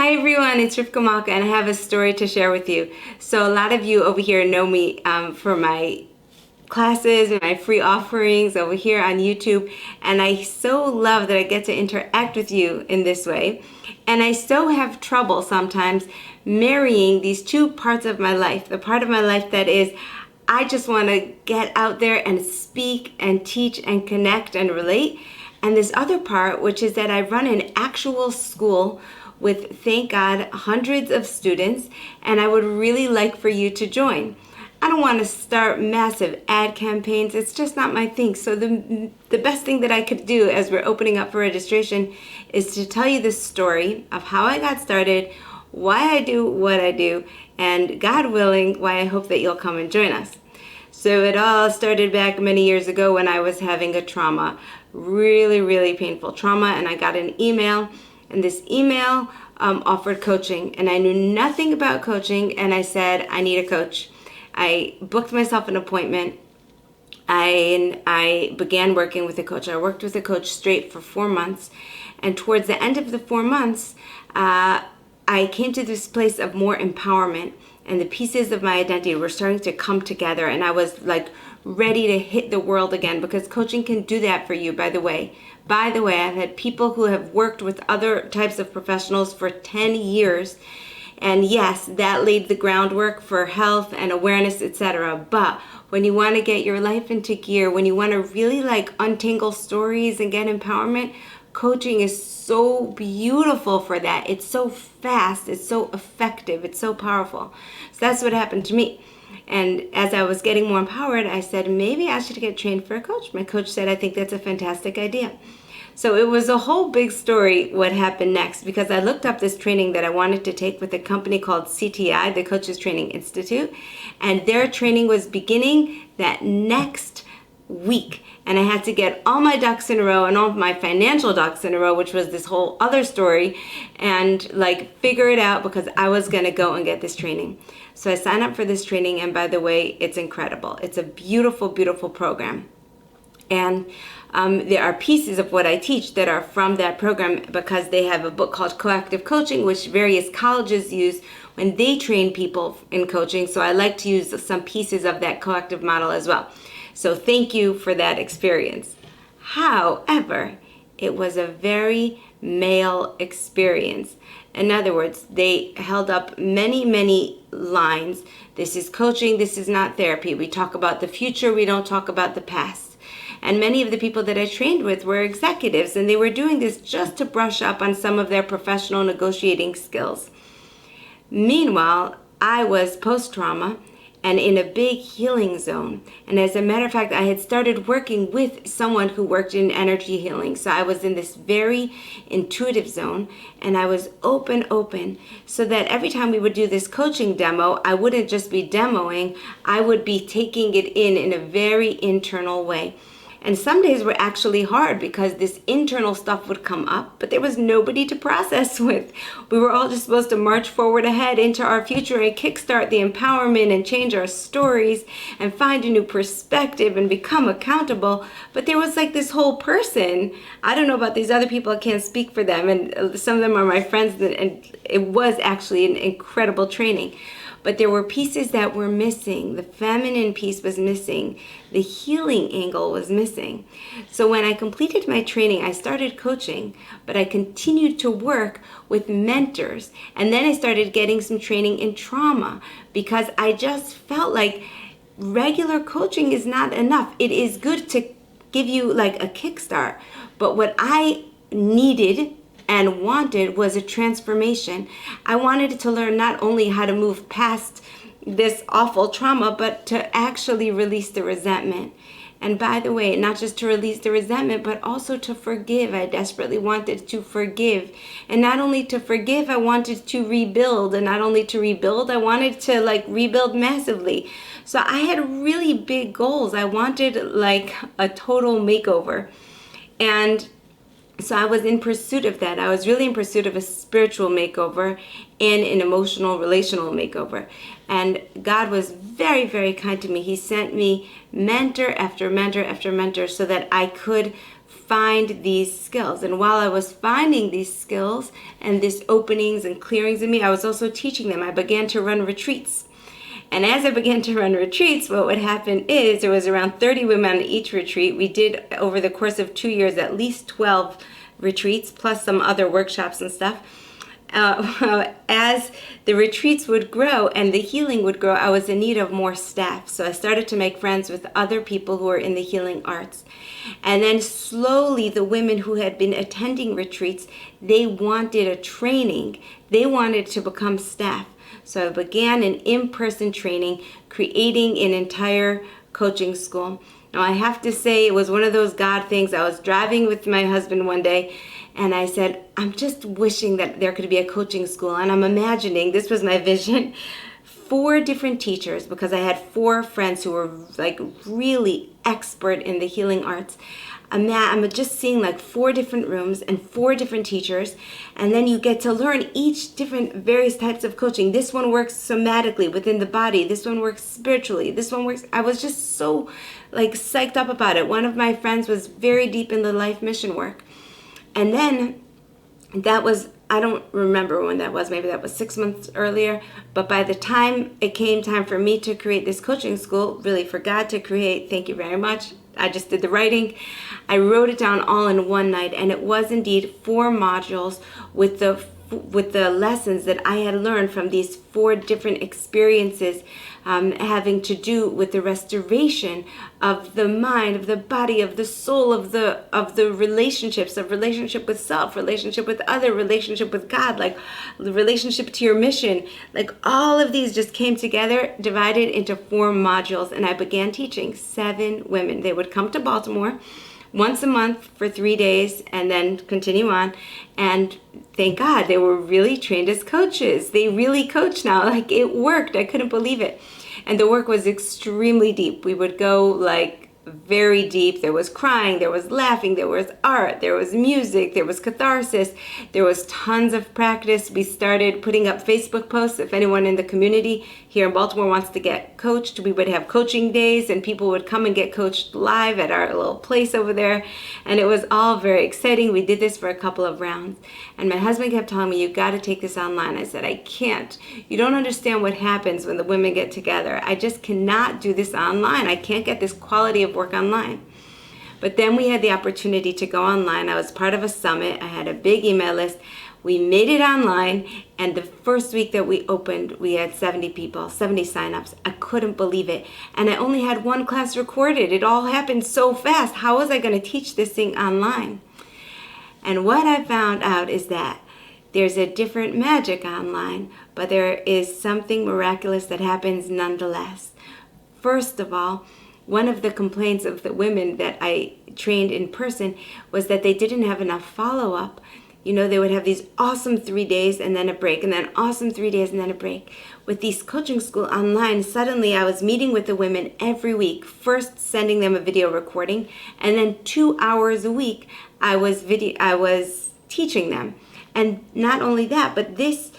Hi everyone, it's Rivka Malka and I have a story to share with you. So a lot of you over here know me for my classes and my free offerings over here on YouTube, and I so love that I get to interact with you in this way. And I so have trouble sometimes marrying these two parts of my life. The part of my life that is I just want to get out there and speak and teach and connect and relate. And this other part, which is that I run an actual school with, thank God, hundreds of students, and I would really like for you to join. I don't want to start massive ad campaigns. It's just not my thing. So the best thing that I could do as we're opening up for registration is to tell you the story of how I got started, why I do what I do, and God willing, why I hope that you'll come and join us. So it all started back many years ago when I was having a trauma, really painful trauma, and I got an email, and this email offered coaching, and I knew nothing about coaching, and I said, I need a coach. I booked myself an appointment. I began working with a coach. I worked with a coach straight for 4 months, and towards the end of the 4 months, I came to this place of more empowerment, and the pieces of my identity were starting to come together, and I was like ready to hit the world again, because coaching can do that for you, by the way. I've had people who have worked with other types of professionals for 10 years, and yes, that laid the groundwork for health and awareness, etc. But when you want to get your life into gear, when you want to really like untangle stories and get empowerment, coaching is so beautiful for that. It's so fast, it's so effective, it's so powerful. So that's what happened to me. And as I was getting more empowered, I said, maybe I should get trained for a coach. My coach said, I think that's a fantastic idea. So it was a whole big story what happened next, because I looked up this training that I wanted to take with a company called CTI, the Coaches Training Institute, and their training was beginning that next week. And I had to get all my ducks in a row and all my financial ducks in a row, which was this whole other story, and like figure it out, because I was going to go and get this training. So I signed up for this training, and by the way, it's incredible. It's a beautiful program. And there are pieces of what I teach that are from that program, because they have a book called Coactive Coaching, which various colleges use when they train people in coaching. So I like to use some pieces of that coactive model as well. So thank you for that experience. However, it was a very male experience. In other words, they held up many lines. This is coaching, this is not therapy. We talk about the future, we don't talk about the past. And many of the people that I trained with were executives, and they were doing this just to brush up on some of their professional negotiating skills. Meanwhile, I was post-trauma and in a big healing zone. And as a matter of fact, I had started working with someone who worked in energy healing. So I was in this very intuitive zone, and I was open, so that every time we would do this coaching demo, I wouldn't just be demoing, I would be taking it in a very internal way. And some days were actually hard, because this internal stuff would come up, but there was nobody to process with. We were all just supposed to march forward ahead into our future and kickstart the empowerment and change our stories and find a new perspective and become accountable. But there was like this whole person. I don't know about these other people, I can't speak for them, and some of them are my friends, and it was actually an incredible training. But there were pieces that were missing. The feminine piece was missing. The healing angle was missing. So when I completed my training, I started coaching, but I continued to work with mentors. And then I started getting some training in trauma, because I just felt like regular coaching is not enough. It is good to give you like a kickstart, but what I needed and wanted was a transformation. I wanted to learn not only how to move past this awful trauma, but to actually release the resentment. And by the way, not just to release the resentment, but also to forgive. I desperately wanted to forgive. And not only to forgive, I wanted to rebuild. And not only to rebuild, I wanted to like rebuild massively. So I had really big goals. I wanted like a total makeover. And so I was in pursuit of that. I was really in pursuit of a spiritual makeover and an emotional, relational makeover. And God was very kind to me. He sent me mentor after mentor after mentor, so that I could find these skills. And while I was finding these skills and these openings and clearings in me, I was also teaching them. I began to run retreats. And as I began to run retreats, what would happen is there was around 30 women on each retreat. We did, over the course of 2 years, at least 12 retreats, plus some other workshops and stuff. As the retreats would grow and the healing would grow, I was in need of more staff. So I started to make friends with other people who were in the healing arts. And then slowly the women who had been attending retreats, they wanted a training. They wanted to become staff. So I began an in-person training, creating an entire coaching school. Now I have to say it was one of those God things. I was driving with my husband one day and I said, I'm just wishing that there could be a coaching school. And I'm imagining, this was my vision, 4 different teachers, because I had 4 friends who were like really expert in the healing arts. I'm just seeing like 4 different rooms and 4 different teachers, and then you get to learn each different various types of coaching. This one works somatically within the body. This one works spiritually. This one works. I was just so like psyched up about it. One of my friends was very deep in the life mission work. And then that was, I don't remember when that was, maybe that was 6 months earlier, but by the time it came time for me to create this coaching school, really for God to create, thank you very much, I just did the writing, I wrote it down all in one night, and it was indeed 4 modules with the lessons that I had learned from these 4 different experiences, having to do with the restoration of the mind, of the body, of the soul, of the relationships, of relationship with self, relationship with other, relationship with God, like the relationship to your mission. Like all of these just came together, divided into 4 modules, and I began teaching 7 women. They would come to Baltimore once a month for 3 days and then continue on. And thank God they were really trained as coaches. They really coach now. Like it worked. I couldn't believe it. And the work was extremely deep. We would go like very deep. There was crying, there was laughing, there was art, there was music, there was catharsis, there was tons of practice. We started putting up Facebook posts. If anyone in the community here in Baltimore wants to get coached, we would have coaching days and people would come and get coached live at our little place over there. And it was all very exciting. We did this for a couple of rounds. And my husband kept telling me, you got to take this online. I said, I can't. You don't understand what happens when the women get together. I just cannot do this online. I can't get this quality of work online. But then we had the opportunity to go online. I was part of a summit. I had a big email list. We made it online, and the first week that we opened, we had 70 people, 70 signups. I couldn't believe it. And I only had 1 class recorded. It all happened so fast. How was I going to teach this thing online? And what I found out is that there's a different magic online, but there is something miraculous that happens nonetheless. First of all, one of the complaints of the women that I trained in person was that they didn't have enough follow-up. You know, they would have these awesome 3 days and then a break, and then awesome 3 days and then a break. With these coaching school online, suddenly I was meeting with the women every week, first sending them a video recording, and then 2 hours a week I was teaching them. And not only that, but this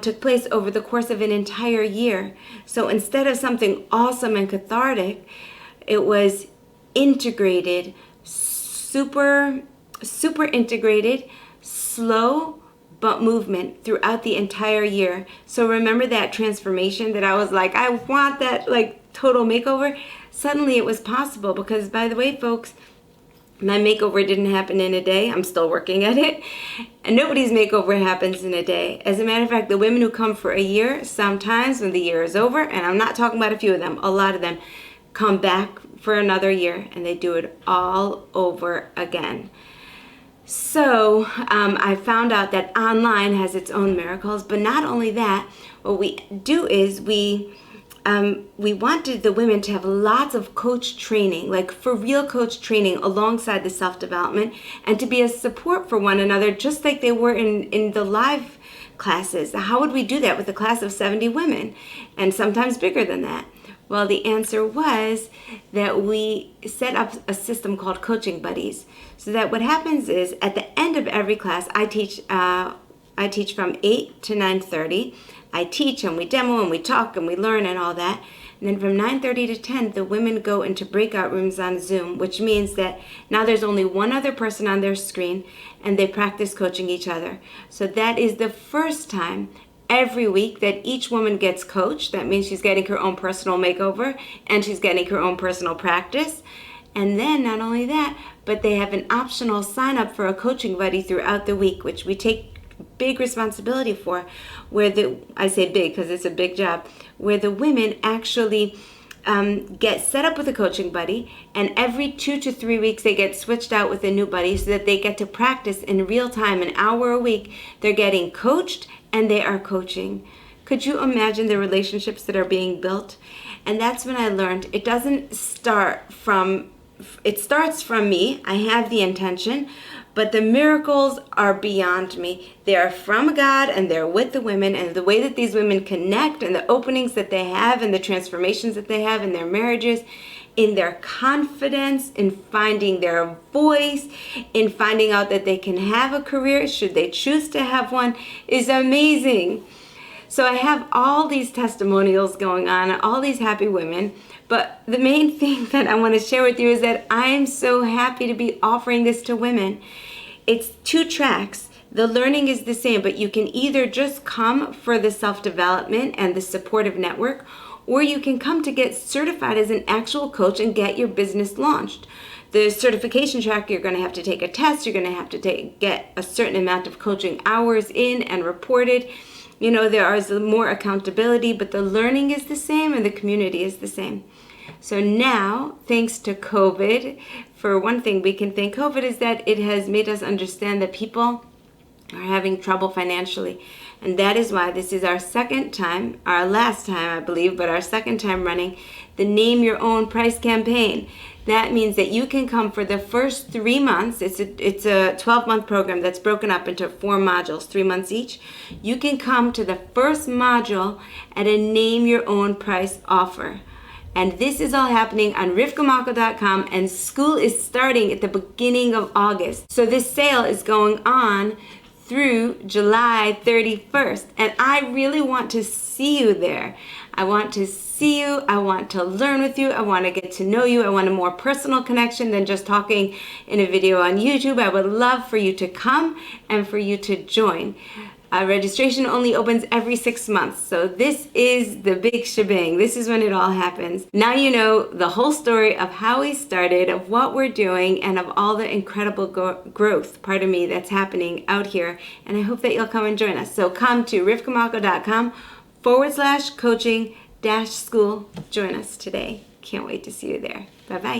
took place over the course of an entire year. So instead of something awesome and cathartic, it was integrated, super integrated, slow but movement throughout the entire year. So remember that transformation that I was like, I want that like total makeover? Suddenly it was possible because, by the way, folks, my makeover didn't happen in a day. I'm still working at it. And nobody's makeover happens in a day. As a matter of fact, the women who come for a year, sometimes when the year is over, and I'm not talking about a few of them, a lot of them come back for another year and they do it all over again. So I found out that online has its own miracles, but not only that, what we do is we wanted the women to have lots of coach training, like for real coach training alongside the self-development, and to be a support for one another, just like they were in the live classes. How would we do that with a class of 70 women, and sometimes bigger than that? Well, the answer was that we set up a system called coaching buddies. So that what happens is at the end of every class, I teach from 8 to 9:30. I teach and we demo and we talk and we learn and all that. And then from 9:30 to 10, the women go into breakout rooms on Zoom, which means that now there's only one other person on their screen and they practice coaching each other. So that is the first time every week that each woman gets coached. That means she's getting her own personal makeover and she's getting her own personal practice. And then not only that, but they have an optional sign up for a coaching buddy throughout the week, which we take big responsibility for, where I say big because it's a big job, where the women actually get set up with a coaching buddy, and every 2 to 3 weeks they get switched out with a new buddy so that they get to practice in real time, an hour a week. They're getting coached and they are coaching. Could you imagine the relationships that are being built? And that's when I learned it starts from me. I have the intention, but the miracles are beyond me. They are from God and they're with the women, and the way that these women connect and the openings that they have and the transformations that they have in their marriages, in their confidence, in finding their voice, in finding out that they can have a career should they choose to have one, is amazing. So I have all these testimonials going on, all these happy women, but the main thing that I want to share with you is that I'm so happy to be offering this to women. It's 2 tracks. The learning is the same, but you can either just come for the self-development and the supportive network, or you can come to get certified as an actual coach and get your business launched. The certification track, you're going to have to take a test. You're going to have to get a certain amount of coaching hours in and reported. You know, there is more accountability, but the learning is the same and the community is the same. So now, thanks to COVID, for one thing we can thank COVID is that it has made us understand that people are having trouble financially. And that is why this is our second time, our last time I believe, but our second time running the Name Your Own Price campaign. That means that you can come for the first 3 months. It's a 12-month program that's broken up into 4 modules, 3 months each. You can come to the first module at a Name Your Own Price offer. And this is all happening on rivkamalka.com, and school is starting at the beginning of August. So this sale is going on through July 31st. And I really want to see you there. I want to see you. I want to learn with you. I want to get to know you. I want a more personal connection than just talking in a video on YouTube. I would love for you to come and for you to join. Registration only opens every 6 months. So this is the big shebang. This is when it all happens. Now you know the whole story of how we started, of what we're doing, and of all the incredible growth, pardon me, that's happening out here. And I hope that you'll come and join us. So come to rivkamalka.com/coaching-school. Join us today. Can't wait to see you there. Bye-bye.